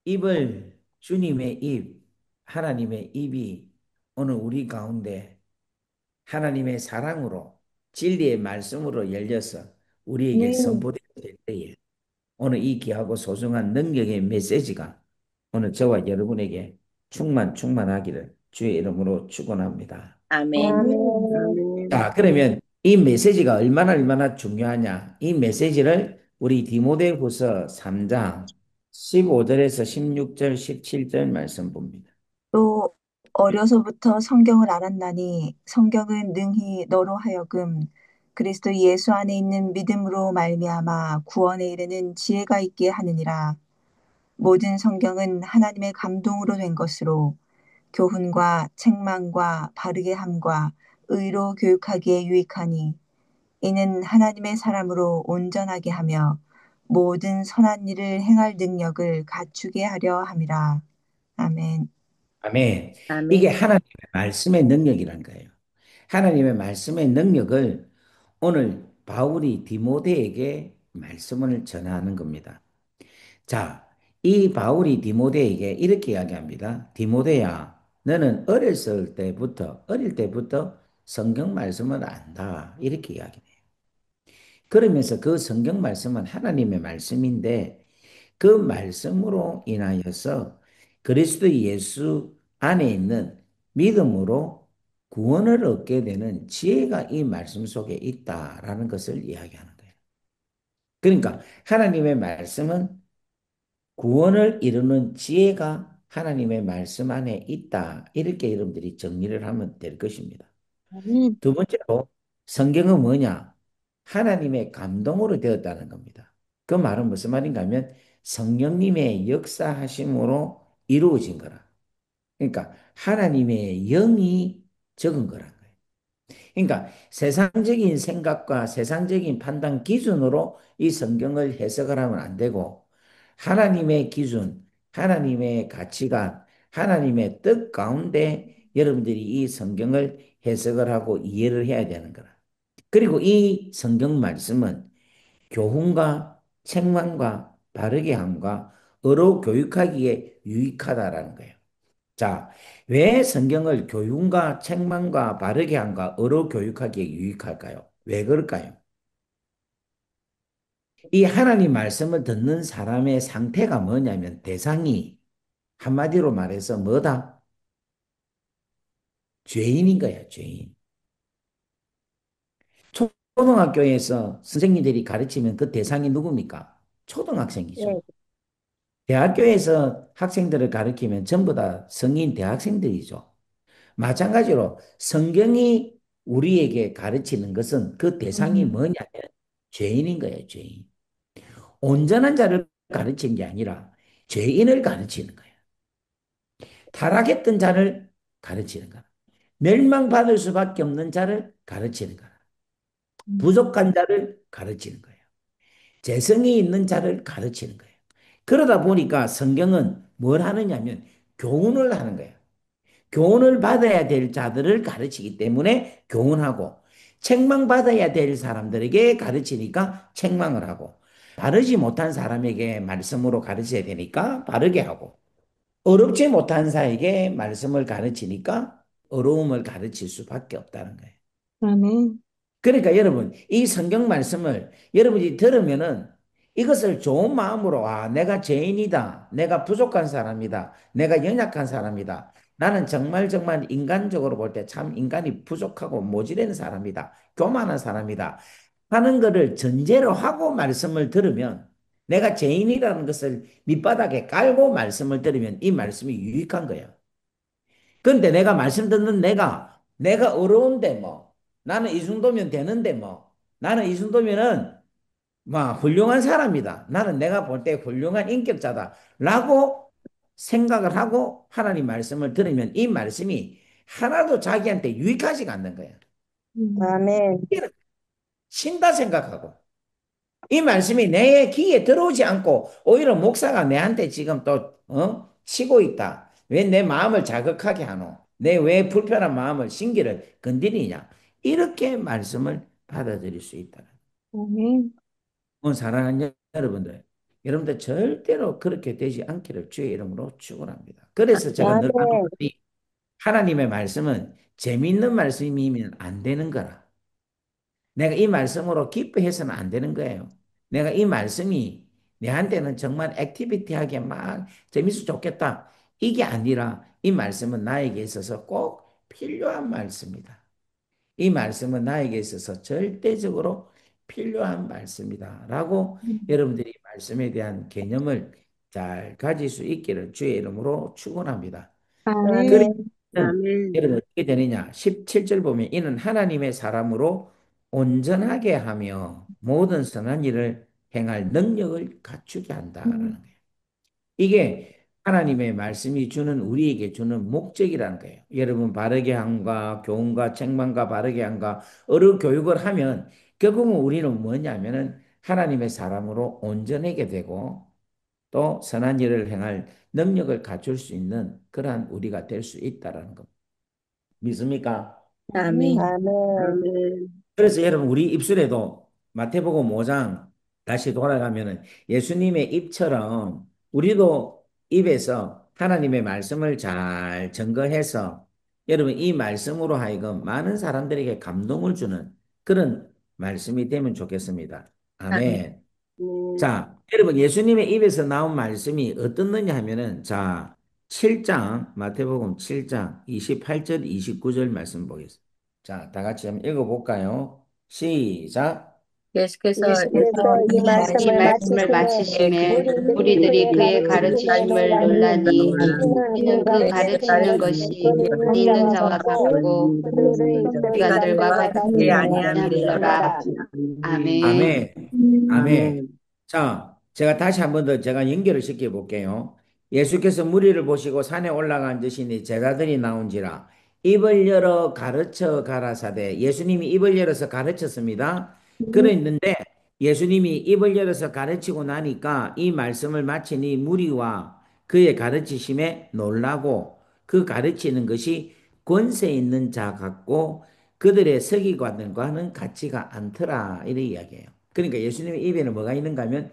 S1: 입을 주님의 입, 하나님의 입이 오늘 우리 가운데 하나님의 사랑으로 진리의 말씀으로 열려서 우리에게
S3: 아멘.
S1: 선포될 때에 오늘 이 귀하고 소중한 능력의 메시지가 오늘 저와 여러분에게 충만하기를 주의 이름으로 축원합니다.
S2: 아멘.
S3: 아멘.
S5: 아멘.
S1: 자, 그러면 이 메시지가 얼마나 중요하냐? 이 메시지를 우리 디모데후서 3장 15절에서 16절, 17절 말씀 봅니다.
S4: 또 어려서부터 성경을 알았나니 성경은 능히 너로 하여금 그리스도 예수 안에 있는 믿음으로 말미암아 구원에 이르는 지혜가 있게 하느니라. 모든 성경은 하나님의 감동으로 된 것으로 교훈과 책망과 바르게 함과 의로 교육하기에 유익하니 이는 하나님의 사람으로 온전하게 하며 모든 선한 일을 행할 능력을 갖추게 하려 함이라. 아멘.
S1: 아멘. 이게
S2: 아멘.
S1: 하나님의 말씀의 능력이란 거예요. 하나님의 말씀의 능력을 오늘 바울이 디모데에게 말씀을 전하는 겁니다. 자, 이 바울이 디모데에게 이렇게 이야기합니다. 디모데야, 너는 어릴 때부터 성경 말씀을 안다. 이렇게 이야기해요. 그러면서 그 성경 말씀은 하나님의 말씀인데 그 말씀으로 인하여서 그리스도 예수 안에 있는 믿음으로 구원을 얻게 되는 지혜가 이 말씀 속에 있다라는 것을 이야기하는 거예요. 그러니까 하나님의 말씀은 구원을 이루는 지혜가 하나님의 말씀 안에 있다. 이렇게 여러분들이 정리를 하면 될 것입니다.
S3: 아멘.
S1: 두 번째로 성경은 뭐냐? 하나님의 감동으로 되었다는 겁니다. 그 말은 무슨 말인가 하면 성령님의 역사하심으로 이루어진 거라. 그러니까 하나님의 영이 적은 거란 거예요. 그러니까 세상적인 생각과 세상적인 판단 기준으로 이 성경을 해석을 하면 안 되고 하나님의 기준, 하나님의 가치관, 하나님의 뜻 가운데 여러분들이 이 성경을 해석을 하고 이해를 해야 되는 거라. 그리고 이 성경 말씀은 교훈과 책망과 바르게 함과 어로 교육하기에 유익하다라는 거예요. 자, 왜 성경을 교훈과 책망과 바르게 함과 어로 교육하기에 유익할까요? 왜 그럴까요? 이 하나님 말씀을 듣는 사람의 상태가 뭐냐면 대상이 한마디로 말해서 뭐다? 죄인인 거야, 죄인. 초등학교에서 선생님들이 가르치면 그 대상이 누굽니까? 초등학생이죠.
S5: 네,
S1: 대학교에서 학생들을 가르치면 전부 다 성인 대학생들이죠. 마찬가지로 성경이 우리에게 가르치는 것은 그 대상이 뭐냐면 죄인인 거예요, 죄인. 온전한 자를 가르치는 게 아니라 죄인을 가르치는 거예요. 타락했던 자를 가르치는 거야. 멸망받을 수밖에 없는 자를 가르치는 거야. 부족한 자를 가르치는 거예요. 재성이 있는 자를 가르치는 거예요. 그러다 보니까 성경은 뭘 하느냐면 교훈을 하는 거예요. 교훈을 받아야 될 자들을 가르치기 때문에 교훈하고 책망받아야 될 사람들에게 가르치니까 책망을 하고 바르지 못한 사람에게 말씀으로 가르쳐야 되니까 바르게 하고 어렵지 못한 자에게 말씀을 가르치니까 어려움을 가르칠 수밖에 없다는 거예요.
S3: 아멘.
S1: 그러니까 여러분, 이 성경 말씀을 여러분이 들으면은 이것을 좋은 마음으로, 아, 내가 죄인이다. 내가 부족한 사람이다. 내가 연약한 사람이다. 나는 정말 정말 인간적으로 볼 때 참 인간이 부족하고 모자란 사람이다. 교만한 사람이다. 하는 것을 전제로 하고 말씀을 들으면 내가 죄인이라는 것을 밑바닥에 깔고 말씀을 들으면 이 말씀이 유익한 거예요. 그런데 내가 말씀 듣는 내가 어려운데 뭐 나는 이 정도면 되는데 뭐 나는 이 정도면은 막 훌륭한 사람이다. 나는 내가 볼 때 훌륭한 인격자다라고 생각을 하고 하나님 말씀을 들으면 이 말씀이 하나도 자기한테 유익하지가 않는 거예요.
S5: 아멘,
S1: 신다 생각하고 이 말씀이 내 귀에 들어오지 않고 오히려 목사가 내한테 지금 또 치고 있다. 왜 내 마음을 자극하게 하노? 내 왜 불편한 마음을 신기를 건드리냐? 이렇게 말씀을 받아들일 수 있다.
S3: 아멘.
S1: 사랑하는 여러분들, 여러분들 절대로 그렇게 되지 않기를 주의 이름으로 축원합니다. 그래서 제가 늘 하는
S5: 아멘,
S1: 말이 하나님의 말씀은 재미있는 말씀이면 안 되는 거라. 내가 이 말씀으로 기뻐해서는 안 되는 거예요. 내가 이 말씀이 내한테는 정말 액티비티하게 막 재밌어 좋겠다. 이게 아니라 이 말씀은 나에게 있어서 꼭 필요한 말씀이다. 이 말씀은 나에게 있어서 절대적으로 필요한 말씀이다. 라고 여러분들이 말씀에 대한 개념을 잘 가질 수 있기를 주의 이름으로 축원합니다. 그러면
S3: 아멘.
S5: 아멘,
S1: 여러분 어떻게 되느냐? 17절 보면 이는 하나님의 사람으로 온전하게 하며 모든 선한 일을 행할 능력을 갖추게 한다라는 거예요. 이게 하나님의 말씀이 주는 우리에게 주는 목적이라는 거예요. 여러분 바르게 함과 교훈과 책망과 바르게 함과 어른 교육을 하면 결국은 우리는 뭐냐면은 하나님의 사람으로 온전하게 되고 또 선한 일을 행할 능력을 갖출 수 있는 그러한 우리가 될 수 있다라는 겁니다. 믿습니까?
S2: 아멘.
S4: 아멘.
S5: 아멘,
S1: 그래서 여러분 우리 입술에도 마태복음 5장 다시 돌아가면은 예수님의 입처럼 우리도 입에서 하나님의 말씀을 잘 증거해서 여러분 이 말씀으로 하여금 많은 사람들에게 감동을 주는 그런 말씀이 되면 좋겠습니다.
S2: 아멘.
S1: 아멘.
S5: 아멘.
S1: 자, 여러분 예수님의 입에서 나온 말씀이 어떻느냐 하면은 자, 7장 마태복음 7장 28절 29절 말씀 보겠습니다. 자, 다 같이 한번 읽어 볼까요? 시작.
S2: 예수께서
S5: 예수께서 이
S2: 이
S5: 말씀을
S2: 말씀을
S5: 마치심에
S2: 마치심에
S5: 무리들이
S2: 무리들이
S5: 그의
S2: 그의
S5: 가르치심에
S2: 가르치심을
S5: 놀라니
S2: 논라니
S5: 이는
S2: 이는 그
S5: 가르치는
S2: 가르치는
S5: 것이
S2: 것이
S5: 권
S2: 권
S5: 있는
S2: 있는
S5: 자와
S2: 자와
S5: 같고
S2: 같고
S5: 그들의
S2: 세간들과
S5: 서기관들과
S2: 같이
S5: 같이
S2: 아니함이로라.
S5: 아니함이로라.
S2: 아멘.
S1: 아멘. 아멘. 자, 제가 다시 한 번 더 제가 연결을 시켜 볼게요. 예수께서 무리를 보시고 산에 올라간 듯이 제자들이 나온지라 입을 열어 가르쳐 가라사대 예수님이 입을 열어서 가르쳤습니다. 그랬는데 예수님이 입을 열어서 가르치고 나니까 이 말씀을 마친 이 무리와 그의 가르치심에 놀라고 그 가르치는 것이 권세 있는 자 같고 그들의 서기관들과는 같지가 않더라 이렇게 이야기해요. 그러니까 예수님의 입에는 뭐가 있는가 하면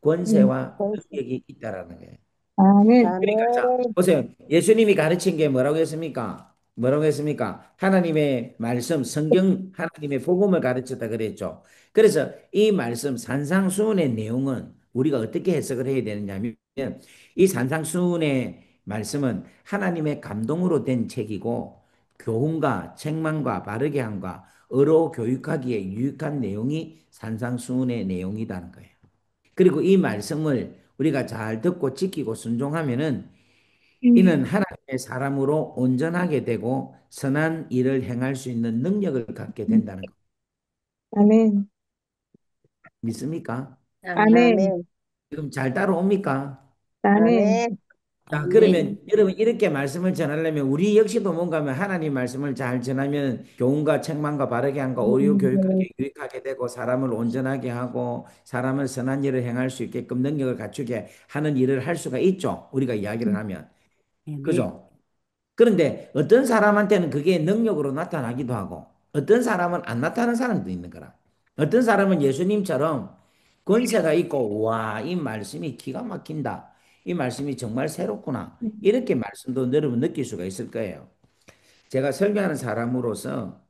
S1: 권세와 능력이 있다라는 거예요.
S3: 아멘.
S1: 그러니까 자,
S5: 아멘.
S1: 보세요. 예수님이 가르친 게 뭐라고 했습니까? 뭐라고 했습니까? 하나님의 말씀, 성경, 하나님의 복음을 가르쳤다 그랬죠. 그래서 이 말씀 산상수훈의 내용은 우리가 어떻게 해석을 해야 되느냐면 이 산상수훈의 말씀은 하나님의 감동으로 된 책이고 교훈과 책망과 바르게 함과 의로 교육하기에 유익한 내용이 산상수훈의 내용이라는 거예요. 그리고 이 말씀을 우리가 잘 듣고 지키고 순종하면은 이는 하나님의 사람으로 온전하게 되고 선한 일을 행할 수 있는 능력을 갖게 된다는 거
S3: 아멘.
S1: 믿습니까?
S2: 아멘.
S3: 아멘.
S5: 아멘.
S1: 지금 잘 따라옵니까?
S3: 아멘.
S5: 아멘.
S1: 자,
S2: 아멘.
S1: 그러면 여러분 이렇게 말씀을 전하려면 우리 역시도 뭔가 하면 하나님 말씀을 잘 전하면 교훈과 책망과 바르게 함과 오요 교육하게 유익하게 되고 사람을 온전하게 하고 사람을 선한 일을 행할 수 있게끔 능력을 갖추게 하는 일을 할 수가 있죠. 우리가 이야기를 하면. 그죠? 그런데 어떤 사람한테는 그게 능력으로 나타나기도 하고 어떤 사람은 안 나타나는 사람도 있는 거라. 어떤 사람은 예수님처럼 권세가 있고 와, 이 말씀이 기가 막힌다. 이 말씀이 정말 새롭구나. 이렇게 말씀도 여러분 느낄 수가 있을 거예요. 제가 설교하는 사람으로서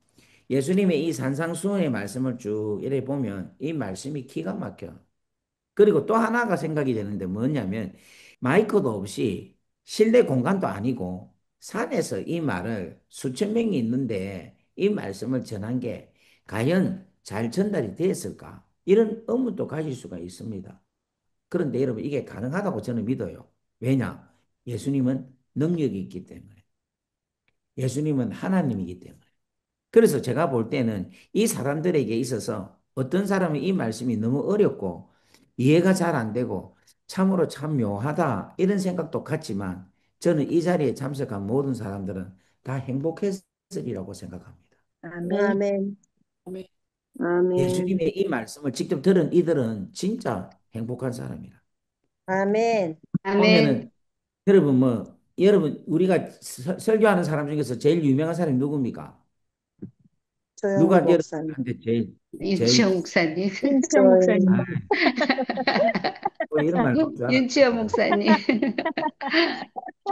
S1: 예수님의 이 산상수훈의 말씀을 쭉 이래 보면 이 말씀이 기가 막혀. 그리고 또 하나가 생각이 되는데 뭐냐면 마이크도 없이 실내 공간도 아니고 산에서 이 말을 수천 명이 있는데 이 말씀을 전한 게 과연 잘 전달이 되었을까? 이런 의문도 가질 수가 있습니다. 그런데 여러분 이게 가능하다고 저는 믿어요. 왜냐? 예수님은 능력이 있기 때문에. 예수님은 하나님이기 때문에. 그래서 제가 볼 때는 이 사람들에게 있어서 어떤 사람은 이 말씀이 너무 어렵고 이해가 잘 안 되고 참으로 참 묘하다 이런 생각도 같지만 저는 이 자리에 참석한 모든 사람들은 다 행복했으리라고 생각합니다.
S2: 아멘.
S5: 아멘. 아멘.
S1: 예수님의 이 말씀을 직접 들은 이들은 진짜 행복한 사람이라.
S5: 아멘.
S2: 아멘.
S1: 보면은 여러분 여러분 우리가 설교하는 사람 중에서 제일 유명한 사람이 누굽니까? 누가
S5: 조영기 목사님.
S1: 여러분한테 제일
S2: 윤치영 목사님.
S3: 윤치영
S5: 저희
S3: 목사님.
S1: 아, 뭐 이런 말 놓줄
S2: 윤치영
S1: 알았어요.
S2: 목사님.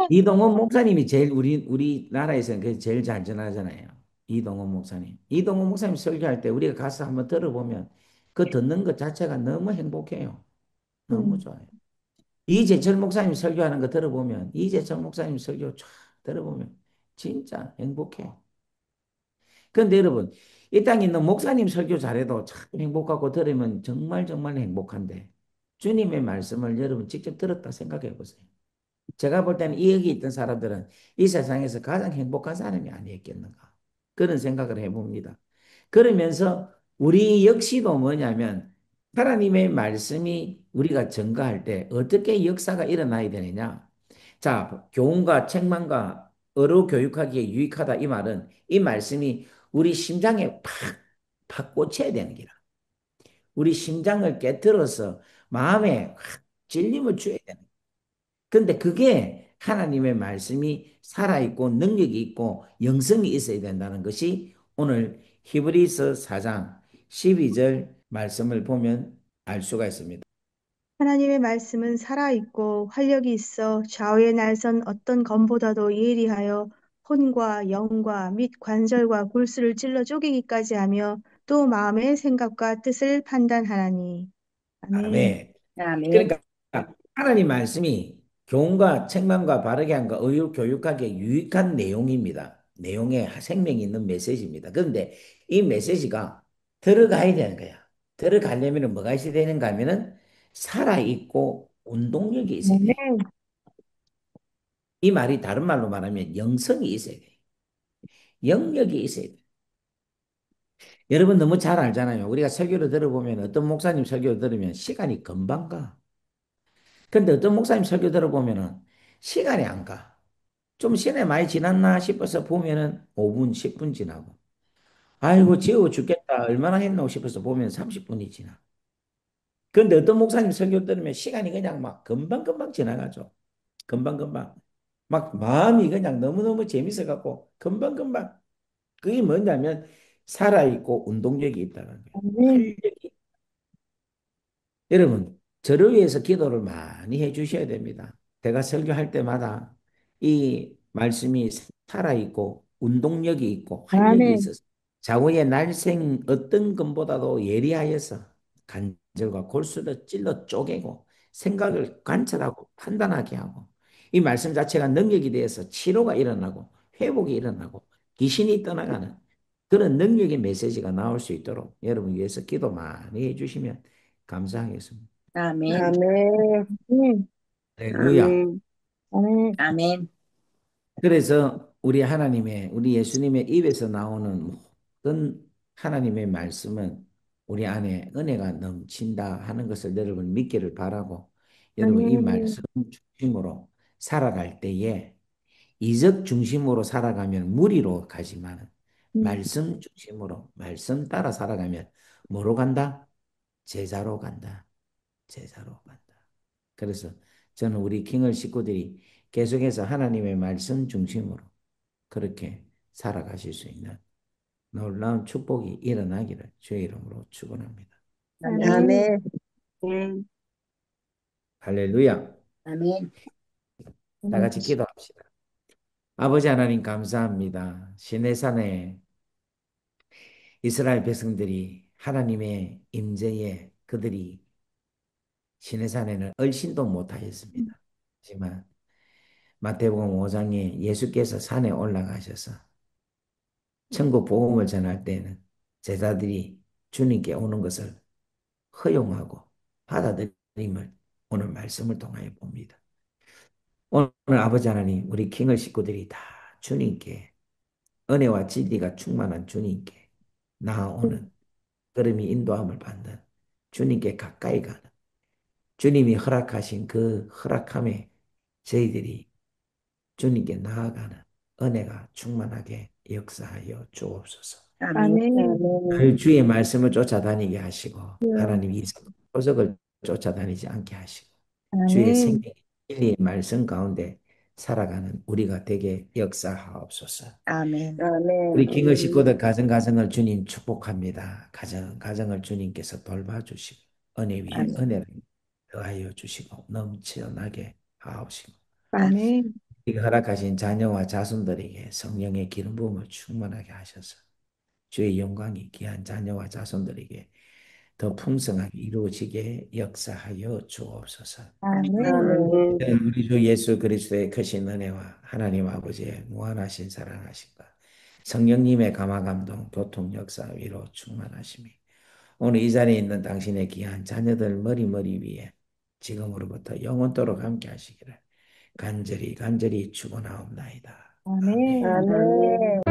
S1: 이동원 목사님이 제일 우리나라에서는 제일 잘 전하잖아요. 이동원 목사님. 이동원 목사님 설교할 때 우리가 가서 한번 들어보면 그 듣는 것 자체가 너무 행복해요. 너무 좋아요. 이재철 목사님 설교하는 거 들어보면 이재철 목사님 설교 쫙 들어보면 진짜 행복해. 그런데 여러분 이 땅에 있는 목사님 설교 잘해도 참 행복하고 들으면 정말 정말 행복한데 주님의 말씀을 여러분 직접 들었다 생각해 보세요. 제가 볼 때는 이 여기 있던 사람들은 이 세상에서 가장 행복한 사람이 아니었겠는가. 그런 생각을 해봅니다. 그러면서 우리 역시도 뭐냐면 하나님의 말씀이 우리가 증거할 때 어떻게 역사가 일어나야 되느냐. 자, 교훈과 책망과 어로 교육하기에 유익하다 이 말은 이 말씀이 우리 심장에 팍 꽂혀야 되는 기라. 우리 심장을 깨뜨려서 마음에 확 찔림을 줘야 되는 근데 그게 하나님의 말씀이 살아있고 능력이 있고 영성이 있어야 된다는 것이 오늘 히브리서 4장 12절 말씀을 보면 알 수가 있습니다.
S3: 하나님의 말씀은 살아있고 활력이 있어 좌우의 날선 어떤 검보다도 예리하여 혼과 영과 및 관절과 골수를 찔러 쪼개기까지 하며 또 마음의 생각과 뜻을 판단하나니. 아멘.
S1: 아멘.
S2: 아멘.
S1: 그러니까 하나님 말씀이 교훈과 책망과 바르게 함과 교육하기에 유익한 내용입니다. 내용에 생명이 있는 메시지입니다. 그런데 이 메시지가 들어가야 되는 거야. 들어가려면 뭐가 있어야 되는가 하면은 살아있고 운동력이 있어야 돼.
S3: 아멘.
S1: 이 말이 다른 말로 말하면 영성이 있어야 돼. 영역이 있어야 돼. 여러분 너무 잘 알잖아요. 우리가 설교를 들어보면 어떤 목사님 설교를 들으면 시간이 금방 가. 근데 어떤 목사님 설교 들어보면은 시간이 안 가. 좀 시간이 많이 지났나 싶어서 보면은 5분, 10분 지나고. 아이고, 지겨워 죽겠다. 얼마나 했나 싶어서 보면 30분이 지나. 근데 어떤 목사님 설교 들으면 시간이 그냥 막 금방금방 지나가죠. 금방금방. 막 마음이 그냥 너무너무 재밌어갖고 금방금방. 그게 뭐냐면 살아있고 운동력이 있다는 거예요.
S3: 아멘.
S1: 활력이. 여러분, 저를 위해서 기도를 많이 해 주셔야 됩니다. 제가 설교할 때마다 이 말씀이 살아있고 운동력이 있고 활력이
S3: 아멘.
S1: 있어서 좌우의 날생 어떤 것보다도 예리하여서 관절과 골수를 찔러 쪼개고 생각을 관찰하고 판단하게 하고 이 말씀 자체가 능력이 되어서 치료가 일어나고 회복이 일어나고 귀신이 떠나가는 그런 능력의 메시지가 나올 수 있도록 여러분 위해서 기도 많이 해주시면 감사하겠습니다.
S2: 아멘.
S5: 아멘.
S3: 아멘.
S1: 할렐루야.
S5: 아멘.
S3: 아멘.
S2: 아멘.
S1: 그래서 우리 예수님의 입에서 나오는 모든 하나님의 말씀은 우리 안에 은혜가 넘친다 하는 것을 여러분 믿기를 바라고 여러분 이
S3: 아멘.
S1: 말씀 중심으로 살아갈 때에 이적 중심으로 살아가면 무리로 가지만
S3: 음.
S1: 말씀 중심으로 말씀 따라 살아가면 뭐로 간다? 제자로 간다. 제자로 간다. 그래서 저는 우리 킹을 식구들이 계속해서 하나님의 말씀 중심으로 그렇게 살아가실 수 있는 놀라운 축복이 일어나기를 주의 이름으로 축원합니다.
S2: 아멘.
S3: 아멘.
S5: 아멘.
S1: 할렐루야.
S2: 아멘.
S1: 다 같이 기도합시다. 아버지 하나님 감사합니다. 시내산에 이스라엘 백성들이 하나님의 임재에 그들이 시내산에는 얼씬도 못하였습니다. 하지만 마태복음 5장에 예수께서 산에 올라가셔서 천국 복음을 전할 때는 제자들이 주님께 오는 것을 허용하고 받아들임을 오늘 말씀을 통하여 봅니다. 오늘 아버지 하나님 우리 킹을 식구들이 다 주님께 은혜와 진리가 충만한 주님께 나아오는 걸음이 인도함을 받는 주님께 가까이 가는 주님이 허락하신 그 허락함에 저희들이 주님께 나아가는 은혜가 충만하게 역사하여 주옵소서.
S2: 아멘.
S3: 아멘.
S1: 늘 주의 말씀을 쫓아다니게 하시고 하나님 이석 도적을 쫓아다니지 않게 하시고 주의
S3: 아멘.
S1: 생명의 진리의 말씀 가운데 살아가는 우리가 되게 역사하옵소서.
S2: 아멘.
S1: 우리
S5: 아멘.
S1: 킹을 식구들 가정가정을 주님 축복합니다. 가정가정을 주님께서 돌봐주시고 은혜 위에
S2: 아멘.
S1: 은혜를 더하여 주시고 넘쳐나게 하옵시고
S3: 아멘.
S1: 우리가 허락하신 자녀와 자손들에게 성령의 기름 부음을 충만하게 하셔서 주의 영광이 귀한 자녀와 자손들에게 더 풍성하게 이루어지게 역사하여 주옵소서.
S3: 아멘.
S5: 아멘.
S1: 우리 주 예수 그리스도의 크신 은혜와 하나님 아버지의 무한하신 사랑하심과 성령님의 감화 감동 교통 역사 위로 충만하심이 오늘 이 자리에 있는 당신의 귀한 자녀들 머리 위에 지금으로부터 영원토록 함께 하시기를 간절히 간절히 축원하옵나이다. 아멘.
S3: 아멘.
S5: 아멘.